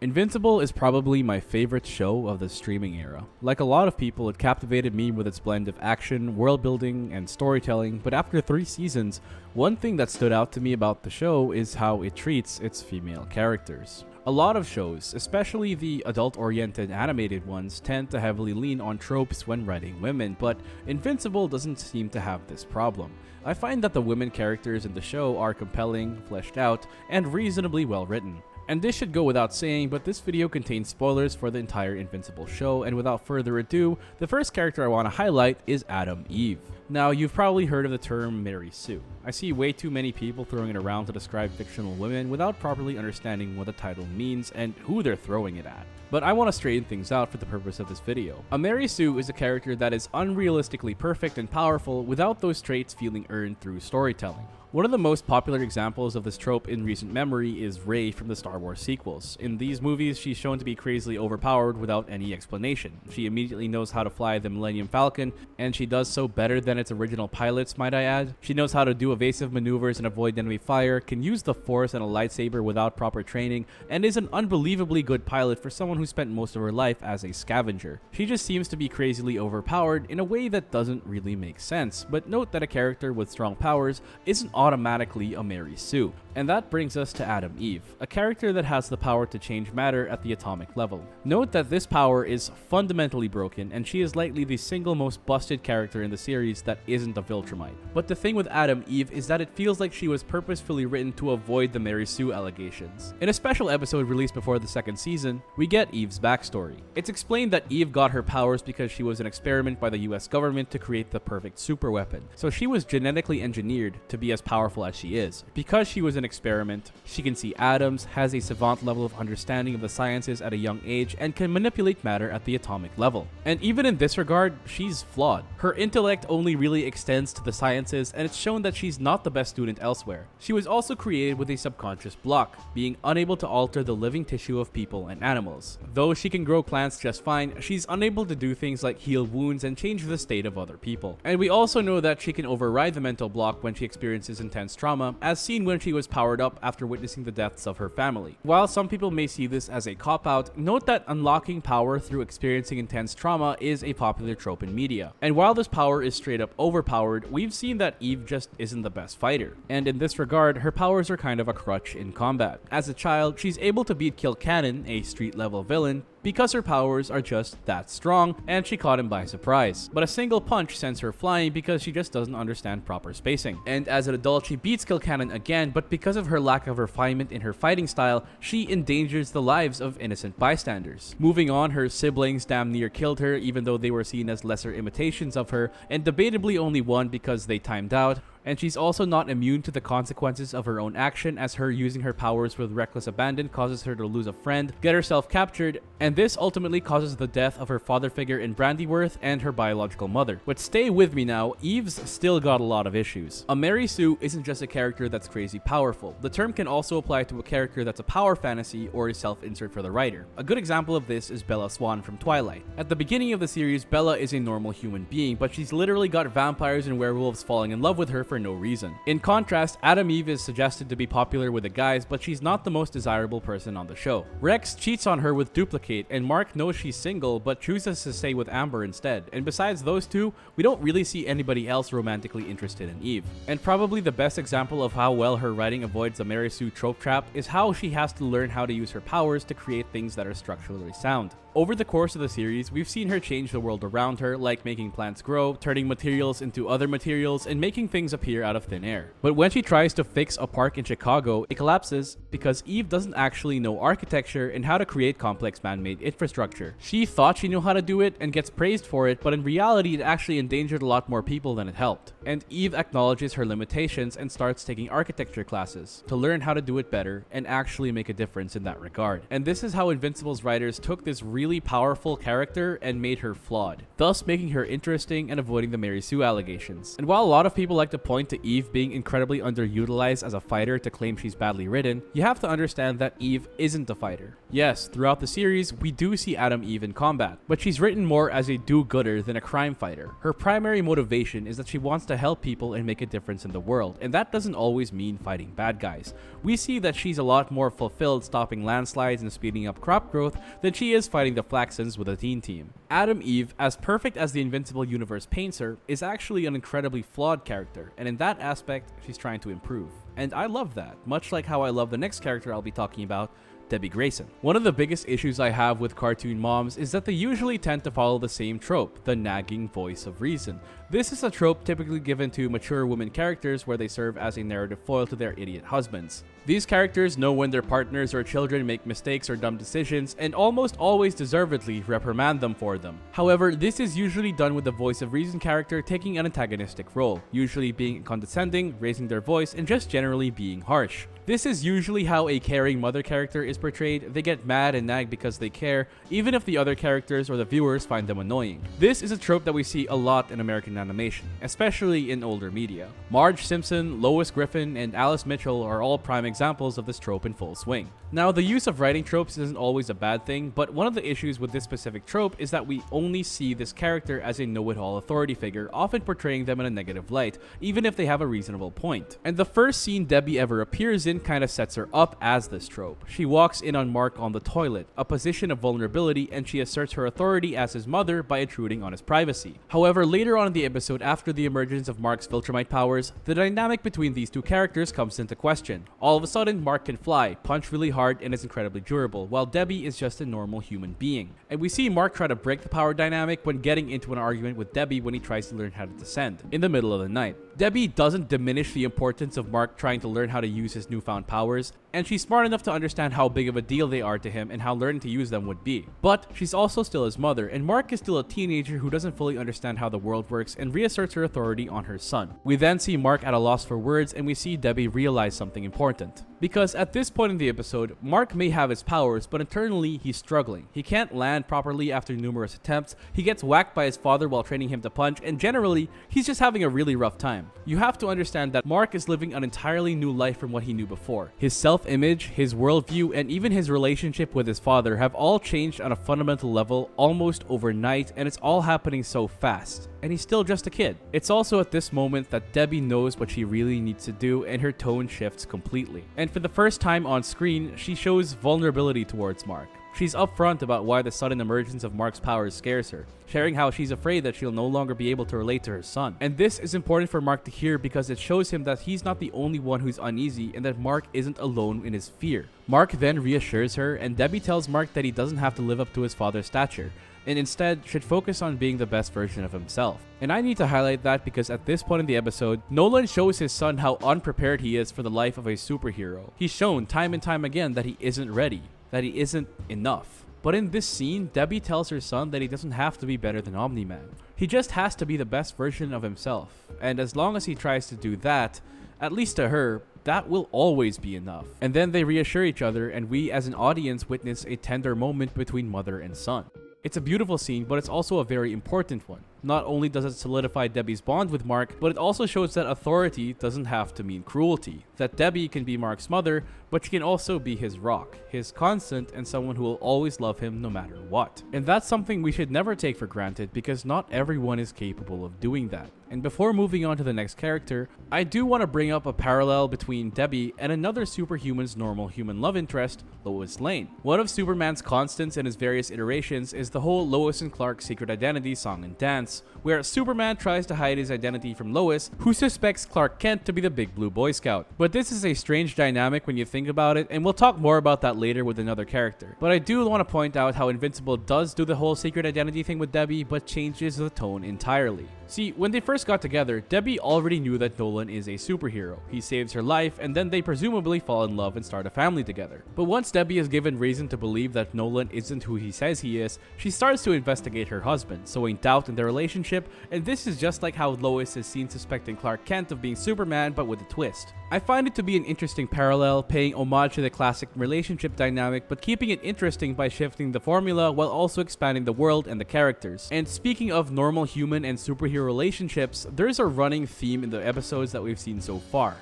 Invincible is probably my favorite show of the streaming era. Like a lot of people, it captivated me with its blend of action, world building, and storytelling, but after 3 seasons, one thing that stood out to me about the show is how it treats its female characters. A lot of shows, especially the adult-oriented animated ones, tend to heavily lean on tropes when writing women, but Invincible doesn't seem to have this problem. I find that the women characters in the show are compelling, fleshed out, and reasonably well written. And this should go without saying, but this video contains spoilers for the entire Invincible show, and without further ado, the first character I want to highlight is Adam Eve. Now, you've probably heard of the term Mary Sue. I see way too many people throwing it around to describe fictional women without properly understanding what the title means and who they're throwing it at. But I want to straighten things out for the purpose of this video. A Mary Sue is a character that is unrealistically perfect and powerful without those traits feeling earned through storytelling. One of the most popular examples of this trope in recent memory is Rey from the Star Wars sequels. In these movies, she's shown to be crazily overpowered without any explanation. She immediately knows how to fly the Millennium Falcon, and she does so better than its original pilots, might I add. She knows how to do evasive maneuvers and avoid enemy fire, can use the Force and a lightsaber without proper training, and is an unbelievably good pilot for someone who spent most of her life as a scavenger. She just seems to be crazily overpowered in a way that doesn't really make sense, but note that a character with strong powers isn't automatically a Mary Sue. And that brings us to Adam Eve, a character that has the power to change matter at the atomic level. Note that this power is fundamentally broken, and she is likely the single most busted character in the series that isn't a Viltrumite. But the thing with Adam Eve is that it feels like she was purposefully written to avoid the Mary Sue allegations. In a special episode released before the 2nd season, we get Eve's backstory. It's explained that Eve got her powers because she was an experiment by the US government to create the perfect superweapon. So she was genetically engineered to be as powerful as she is. Because she was an experiment, she can see atoms, has a savant level of understanding of the sciences at a young age, and can manipulate matter at the atomic level. And even in this regard, she's flawed. Her intellect only really extends to the sciences, and it's shown that she's not the best student elsewhere. She was also created with a subconscious block, being unable to alter the living tissue of people and animals. Though she can grow plants just fine, she's unable to do things like heal wounds and change the state of other people. And we also know that she can override the mental block when she experiences intense trauma, as seen when she was powered up after witnessing the deaths of her family. While some people may see this as a cop-out, note that unlocking power through experiencing intense trauma is a popular trope in media. And while this power is straight up overpowered, we've seen that Eve just isn't the best fighter. And in this regard, her powers are kind of a crutch in combat. As a child, she's able to beat Kilcannon, a street-level villain, because her powers are just that strong, and she caught him by surprise. But a single punch sends her flying because she just doesn't understand proper spacing. And as an adult, she beats Kilcannon again, but because of her lack of refinement in her fighting style, she endangers the lives of innocent bystanders. Moving on, her siblings damn near killed her, even though they were seen as lesser imitations of her, and debatably only won because they timed out. And she's also not immune to the consequences of her own action, as her using her powers with reckless abandon causes her to lose a friend, get herself captured, and this ultimately causes the death of her father figure in Brandyworth and her biological mother. But stay with me now, Eve's still got a lot of issues. A Mary Sue isn't just a character that's crazy powerful. The term can also apply to a character that's a power fantasy or a self-insert for the writer. A good example of this is Bella Swan from Twilight. At the beginning of the series, Bella is a normal human being, but she's literally got vampires and werewolves falling in love with her for no reason. In contrast, Adam Eve is suggested to be popular with the guys, but she's not the most desirable person on the show. Rex cheats on her with Duplicate, and Mark knows she's single, but chooses to stay with Amber instead. And besides those two, we don't really see anybody else romantically interested in Eve. And probably the best example of how well her writing avoids the Mary Sue trope trap is how she has to learn how to use her powers to create things that are structurally sound. Over the course of the series, we've seen her change the world around her, like making plants grow, turning materials into other materials, and making things appear out of thin air. But when she tries to fix a park in Chicago, it collapses because Eve doesn't actually know architecture and how to create complex man-made infrastructure. She thought she knew how to do it and gets praised for it, but in reality it actually endangered a lot more people than it helped. And Eve acknowledges her limitations and starts taking architecture classes to learn how to do it better and actually make a difference in that regard. And this is how Invincible's writers took this really powerful character and made her flawed, thus making her interesting and avoiding the Mary Sue allegations. And while a lot of people like to point point to Eve being incredibly underutilized as a fighter to claim she's badly written, you have to understand that Eve isn't a fighter. Yes, throughout the series, we do see Adam Eve in combat, but she's written more as a do-gooder than a crime fighter. Her primary motivation is that she wants to help people and make a difference in the world, and that doesn't always mean fighting bad guys. We see that she's a lot more fulfilled stopping landslides and speeding up crop growth than she is fighting the Flaxons with a teen team. Adam Eve, as perfect as the Invincible universe paints her, is actually an incredibly flawed character, and in that aspect, she's trying to improve. And I love that, much like how I love the next character I'll be talking about, Debbie Grayson. One of the biggest issues I have with cartoon moms is that they usually tend to follow the same trope, the nagging voice of reason. This is a trope typically given to mature women characters where they serve as a narrative foil to their idiot husbands. These characters know when their partners or children make mistakes or dumb decisions and almost always deservedly reprimand them for them. However, this is usually done with the voice of reason character taking an antagonistic role, usually being condescending, raising their voice, and just generally being harsh. This is usually how a caring mother character is portrayed. They get mad and nag because they care, even if the other characters or the viewers find them annoying. This is a trope that we see a lot in American animation, especially in older media. Marge Simpson, Lois Griffin, and Alice Mitchell are all prime examples of this trope in full swing. Now, the use of writing tropes isn't always a bad thing, but one of the issues with this specific trope is that we only see this character as a know-it-all authority figure, often portraying them in a negative light, even if they have a reasonable point. And the first scene Debbie ever appears in kind of sets her up as this trope. She walks in on Mark on the toilet, a position of vulnerability, and she asserts her authority as his mother by intruding on his privacy. However, later on in the episode, after the emergence of Mark's Viltrumite powers, the dynamic between these two characters comes into question. All of a sudden, Mark can fly, punch really hard, and is incredibly durable, while Debbie is just a normal human being. And we see Mark try to break the power dynamic when getting into an argument with Debbie when he tries to learn how to descend, in the middle of the night. Debbie doesn't diminish the importance of Mark trying to learn how to use his newfound powers, and she's smart enough to understand how big of a deal they are to him and how learning to use them would be. But she's also still his mother, and Mark is still a teenager who doesn't fully understand how the world works and reasserts her authority on her son. We then see Mark at a loss for words, and we see Debbie realize something important. Because at this point in the episode, Mark may have his powers, but internally he's struggling. He can't land properly after numerous attempts, he gets whacked by his father while training him to punch, and generally, he's just having a really rough time. You have to understand that Mark is living an entirely new life from what he knew before. His self-image, his worldview, and even his relationship with his father have all changed on a fundamental level almost overnight, and it's all happening so fast. And he's still just a kid. It's also at this moment that Debbie knows what she really needs to do, and her tone shifts completely. And for the first time on screen, she shows vulnerability towards Mark. She's upfront about why the sudden emergence of Mark's powers scares her, sharing how she's afraid that she'll no longer be able to relate to her son. And this is important for Mark to hear because it shows him that he's not the only one who's uneasy and that Mark isn't alone in his fear. Mark then reassures her, and Debbie tells Mark that he doesn't have to live up to his father's stature, and instead should focus on being the best version of himself. And I need to highlight that because at this point in the episode, Nolan shows his son how unprepared he is for the life of a superhero. He's shown time and time again that he isn't ready, that he isn't enough. But in this scene, Debbie tells her son that he doesn't have to be better than Omni-Man. He just has to be the best version of himself. And as long as he tries to do that, at least to her, that will always be enough. And then they reassure each other, and we as an audience witness a tender moment between mother and son. It's a beautiful scene, but it's also a very important one. Not only does it solidify Debbie's bond with Mark, but it also shows that authority doesn't have to mean cruelty. That Debbie can be Mark's mother, but she can also be his rock, his constant, and someone who will always love him no matter what. And that's something we should never take for granted because not everyone is capable of doing that. And before moving on to the next character, I do want to bring up a parallel between Debbie and another superhuman's normal human love interest, Lois Lane. One of Superman's constants in his various iterations is the whole Lois and Clark secret identity song and dance, where Superman tries to hide his identity from Lois, who suspects Clark Kent to be the Big Blue Boy Scout. But this is a strange dynamic when you think about it, and we'll talk more about that later with another character. But I do want to point out how Invincible does do the whole secret identity thing with Debbie, but changes the tone entirely. See, when they first got together, Debbie already knew that Nolan is a superhero. He saves her life, and then they presumably fall in love and start a family together. But once Debbie is given reason to believe that Nolan isn't who he says he is, she starts to investigate her husband, sowing doubt in their relationship, and this is just like how Lois is seen suspecting Clark Kent of being Superman, but with a twist. I find it to be an interesting parallel, paying homage to the classic relationship dynamic, but keeping it interesting by shifting the formula while also expanding the world and the characters. And speaking of normal human and superhero superhero relationships, there's a running theme in the episodes that we've seen so far.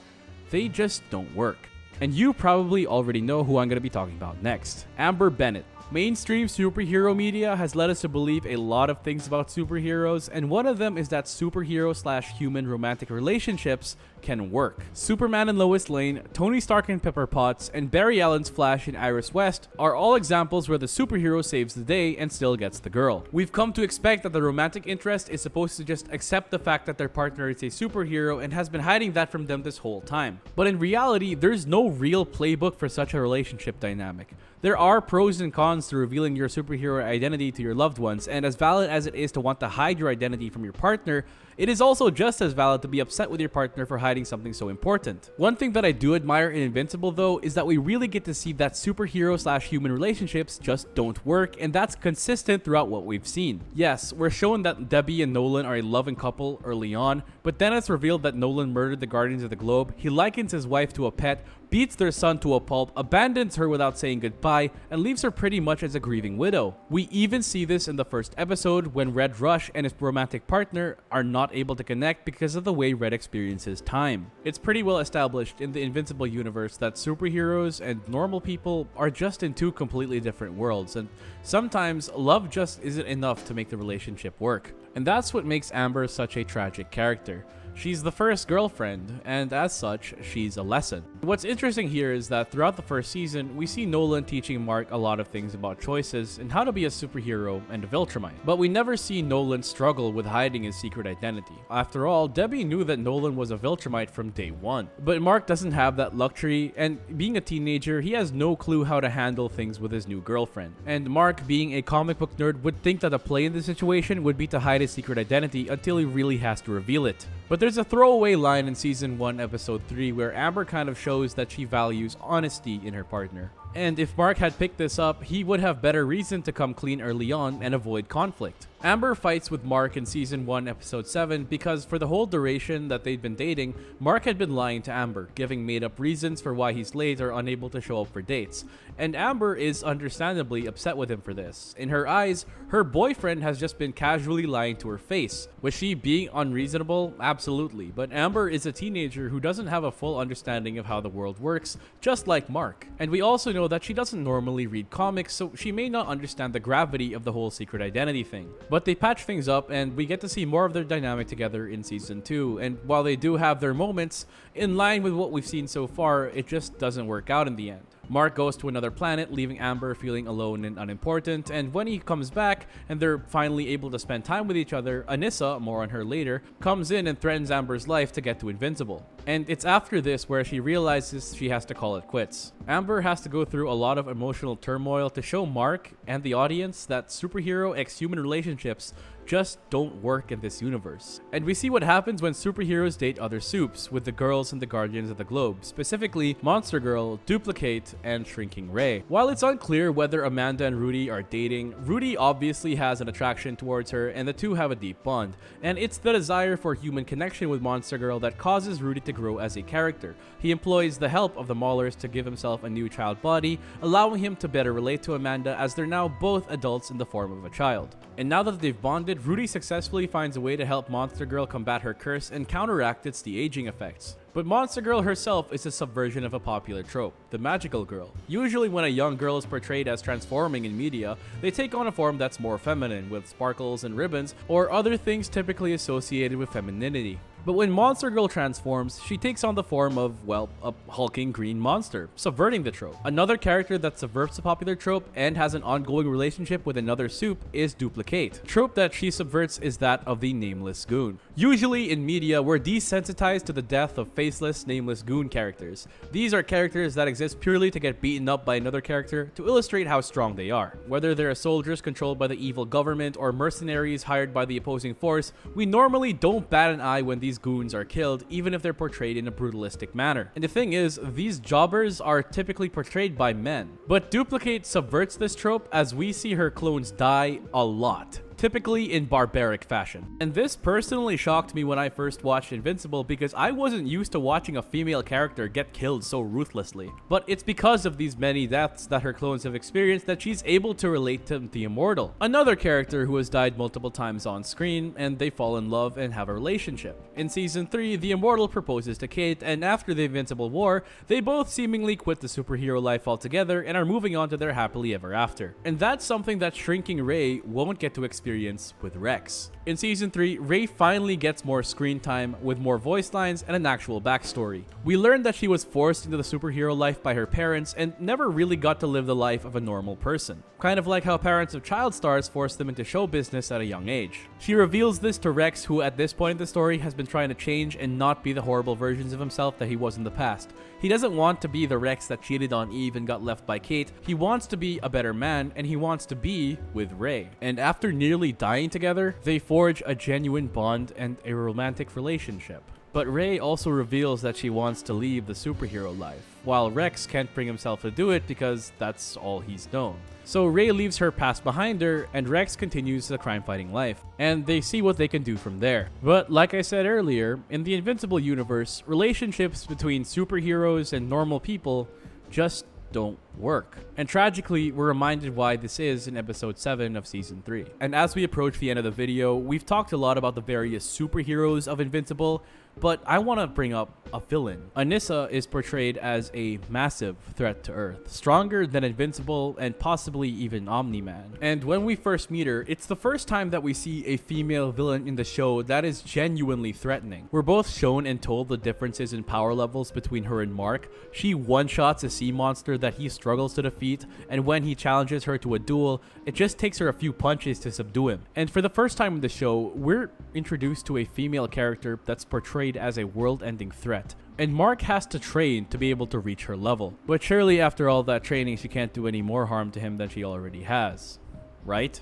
They just don't work. And you probably already know who I'm going to be talking about next. Amber Bennett. Mainstream superhero media has led us to believe a lot of things about superheroes, and one of them is that superhero/human romantic relationships can work. Superman and Lois Lane, Tony Stark and Pepper Potts, and Barry Allen's Flash and Iris West are all examples where the superhero saves the day and still gets the girl. We've come to expect that the romantic interest is supposed to just accept the fact that their partner is a superhero and has been hiding that from them this whole time. But in reality, there's no real playbook for such a relationship dynamic. There are pros and cons to revealing your superhero identity to your loved ones, and as valid as it is to want to hide your identity from your partner, it is also just as valid to be upset with your partner for hiding something so important. One thing that I do admire in Invincible though is that we really get to see that superhero/human relationships just don't work, and that's consistent throughout what we've seen. Yes, we're shown that Debbie and Nolan are a loving couple early on, but then it's revealed that Nolan murdered the Guardians of the Globe, he likens his wife to a pet, beats their son to a pulp, abandons her without saying goodbye, and leaves her pretty much as a grieving widow. We even see this in the first episode when Red Rush and his romantic partner are not able to connect because of the way Red experiences time. It's pretty well established in the Invincible universe that superheroes and normal people are just in two completely different worlds, and sometimes love just isn't enough to make the relationship work. And that's what makes Amber such a tragic character. She's the first girlfriend, and as such, she's a lesson. What's interesting here is that throughout the first season, we see Nolan teaching Mark a lot of things about choices and how to be a superhero and a Viltrumite. But we never see Nolan struggle with hiding his secret identity. After all, Debbie knew that Nolan was a Viltrumite from day one. But Mark doesn't have that luxury, and being a teenager, he has no clue how to handle things with his new girlfriend. And Mark, being a comic book nerd, would think that a play in this situation would be to hide his secret identity until he really has to reveal it. But there's a throwaway line in Season 1, Episode 3 where Amber kind of shows that she values honesty in her partner. And if Mark had picked this up, he would have better reason to come clean early on and avoid conflict. Amber fights with Mark in Season 1, Episode 7 because for the whole duration that they'd been dating, Mark had been lying to Amber, giving made-up reasons for why he's late or unable to show up for dates. And Amber is understandably upset with him for this. In her eyes, her boyfriend has just been casually lying to her face. Was she being unreasonable? Absolutely. But Amber is a teenager who doesn't have a full understanding of how the world works, just like Mark. And we also know that she doesn't normally read comics, so she may not understand the gravity of the whole secret identity thing. But they patch things up, and we get to see more of their dynamic together in Season 2, and while they do have their moments, in line with what we've seen so far, it just doesn't work out in the end. Mark goes to another planet, leaving Amber feeling alone and unimportant, and when he comes back and they're finally able to spend time with each other, Anissa, more on her later, comes in and threatens Amber's life to get to Invincible. And it's after this where she realizes she has to call it quits. Amber has to go through a lot of emotional turmoil to show Mark and the audience that superhero x-human relationships just don't work in this universe. And we see what happens when superheroes date other supes, with the girls and the Guardians of the Globe, specifically Monster Girl, Duplicate, and Shrinking Ray. While it's unclear whether Amanda and Rudy are dating, Rudy obviously has an attraction towards her and the two have a deep bond. And it's the desire for human connection with Monster Girl that causes Rudy to grow as a character. He employs the help of the Maulers to give himself a new child body, allowing him to better relate to Amanda as they're now both adults in the form of a child. And now that they've bonded, Rudy successfully finds a way to help Monster Girl combat her curse and counteract its de-aging effects. But Monster Girl herself is a subversion of a popular trope, the magical girl. Usually when a young girl is portrayed as transforming in media, they take on a form that's more feminine, with sparkles and ribbons, or other things typically associated with femininity. But when Monster Girl transforms, she takes on the form of, well, a hulking green monster, subverting the trope. Another character that subverts the popular trope and has an ongoing relationship with another supe is Duplicate. The trope that she subverts is that of the nameless goon. Usually in media, we're desensitized to the death of faceless, nameless goon characters. These are characters that exist purely to get beaten up by another character to illustrate how strong they are. Whether they're soldiers controlled by the evil government or mercenaries hired by the opposing force, we normally don't bat an eye when these goons are killed, even if they're portrayed in a brutalistic manner. And the thing is, these jobbers are typically portrayed by men. But Duplicate subverts this trope as we see her clones die a lot. typically in barbaric fashion. And this personally shocked me when I first watched Invincible because I wasn't used to watching a female character get killed so ruthlessly. But it's because of these many deaths that her clones have experienced that she's able to relate to the Immortal, another character who has died multiple times on screen, and they fall in love and have a relationship. In season 3, the Immortal proposes to Kate, and after the Invincible War, they both seemingly quit the superhero life altogether and are moving on to their happily ever after. And that's something that shrinking Ray won't get to experience with Rex. In season 3, Ray finally gets more screen time with more voice lines and an actual backstory. We learned that she was forced into the superhero life by her parents and never really got to live the life of a normal person. Kind of like how parents of child stars force them into show business at a young age. She reveals this to Rex, who at this point in the story has been trying to change and not be the horrible versions of himself that he was in the past. He doesn't want to be the Rex that cheated on Eve and got left by Kate. He wants to be a better man, and he wants to be with Ray. And after nearly dying together, they forge a genuine bond and a romantic relationship. But Ray also reveals that she wants to leave the superhero life, while Rex can't bring himself to do it because that's all he's known. So Ray leaves her past behind her, and Rex continues the crime-fighting life, and they see what they can do from there. But like I said earlier, in the Invincible universe, relationships between superheroes and normal people just don't work. And tragically, we're reminded why this is in episode 7 of season 3. And as we approach the end of the video, we've talked a lot about the various superheroes of Invincible, but I want to bring up a villain. Anissa is portrayed as a massive threat to Earth, stronger than Invincible and possibly even Omni-Man. And when we first meet her, it's the first time that we see a female villain in the show that is genuinely threatening. We're both shown and told the differences in power levels between her and Mark. She one-shots a sea monster that he struggles to defeat, and when he challenges her to a duel, it just takes her a few punches to subdue him. And for the first time in the show, we're introduced to a female character that's portrayed as a world-ending threat. And Mark has to train to be able to reach her level. But surely after all that training, she can't do any more harm to him than she already has, right?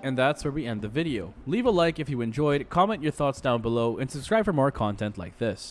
And that's where we end the video. Leave a like if you enjoyed, comment your thoughts down below, and subscribe for more content like this.